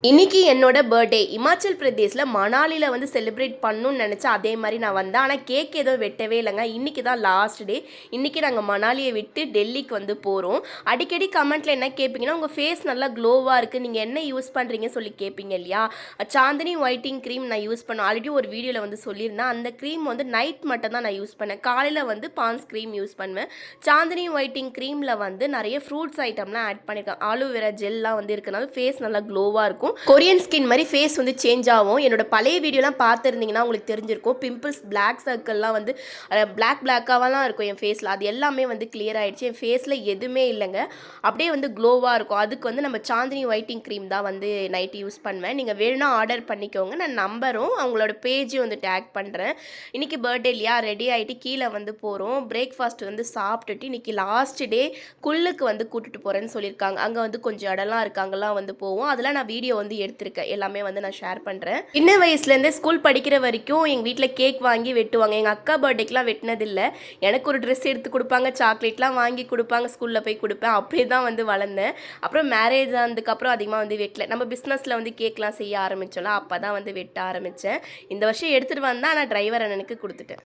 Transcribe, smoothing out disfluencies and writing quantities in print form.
இன்னைக்கு என்னோட பர்த்டே இமாச்சல் பிரதேஷில் மணாலியில் வந்து செலிப்ரேட் பண்ணணும்னு நினச்சேன். அதே மாதிரி நான் வந்தேன். ஆனால் கேக் எதுவும் வெட்டவே இல்லைங்க. இன்றைக்கி தான் லாஸ்ட் டே. இன்றைக்கி நாங்கள் மணாலியை விட்டு டெல்லிக்கு வந்து போகிறோம். அடிக்கடி கமெண்ட்டில் என்ன கேட்பீங்கன்னா, உங்கள் ஃபேஸ் நல்லா க்ளோவாக இருக்குது, நீங்கள் என்ன யூஸ் பண்ணுறீங்கன்னு சொல்லி கேட்பீங்க இல்லையா? சாந்தினி ஒயிட்டிங் க்ரீம் நான் யூஸ் பண்ணேன். ஆல்ரெடி ஒரு வீடியோவில் வந்து சொல்லியிருந்தேன். அந்த க்ரீம் வந்து நைட் மட்டும் தான் நான் யூஸ் பண்ணேன். காலையில் வந்து பான்ஸ் க்ரீம் யூஸ் பண்ணுவேன். சாந்தினி ஒயிட்டிங் க்ரீமில் வந்து நிறைய ஃப்ரூட்ஸ் ஐட்டம்லாம் ஆட் பண்ணியிருக்கேன். ஆலோவேரா ஜெல்லாம் வந்து இருக்கனால ஃபேஸ் நல்லா க்ளோவாக இருக்கும். கொரியன் ஸ்கின் மாதிரி ஃபேஸ் வந்து சேஞ்ச் ஆகும். என்னோட பழைய வீடியோலாம் பார்த்துருந்தீங்கன்னா உங்களுக்கு தெரிஞ்சிருக்கும். பிம்பிள்ஸ், பிளாக் சர்க்கிள்லாம் வந்து பிளாக்காவெல்லாம் இருக்கும் என் ஃபேஸில். அது எல்லாமே வந்து கிளியர் ஆகிடுச்சு. என் ஃபேஸில் எதுவுமே இல்லைங்க. அப்படியே வந்து க்ளோவாக இருக்கும். அதுக்கு வந்து நம்ம சாந்தினி ஒயிட்டிங் க்ரீம் தான் வந்து நைட்டு யூஸ் பண்ணுவேன். நீங்கள் வேணும்னா ஆர்டர் பண்ணிக்கோங்க. நான் நம்பரும் அவங்களோட பேஜையும் வந்து டேக் பண்ணுறேன். இன்றைக்கி பர்த்டே இல்லையா, ரெடி ஆகிட்டு கீழே வந்து போகிறோம். பிரேக்ஃபாஸ்ட் வந்து சாப்பிட்டுட்டு இன்றைக்கி லாஸ்ட் டே குள்ளுக்கு வந்து கூட்டிகிட்டு போகிறேன்னு சொல்லியிருக்காங்க. அங்கே வந்து கொஞ்சம் இடம்லாம் இருக்காங்கலாம் வந்து போவோம். அதெல்லாம் நான் வீடியோ வந்து எடுத்திருக்கேன். எல்லாமே வந்து நான் ஷேர் பண்ணுறேன். சின்ன வயசுலேருந்தே ஸ்கூல் படிக்கிற வரைக்கும் எங்கள் வீட்டில் கேக் வாங்கி வெட்டுவாங்க. எங்கள் அக்கா பர்த்டேக்கெலாம் வெட்டினதில்லை. எனக்கு ஒரு ட்ரெஸ் எடுத்து கொடுப்பாங்க, சாக்லேட்லாம் வாங்கி கொடுப்பாங்க, ஸ்கூலில் போய் கொடுப்பேன். அப்படியே தான் வந்து வளர்ந்தேன். அப்புறம் மேரேஜ் ஆனதுக்கப்புறம் அதிகமாக வந்து வெட்டல. நம்ம பிஸ்னஸில் வந்து கேக்லாம் செய்ய ஆரம்பித்தோம்ல, அப்போ தான் வந்து வெட்ட ஆரம்பித்தேன். இந்த வருஷம் எடுத்துகிட்டு வந்தேன். ஆனால் டிரைவர் அண்ணனுக்கு கொடுத்துட்டேன்.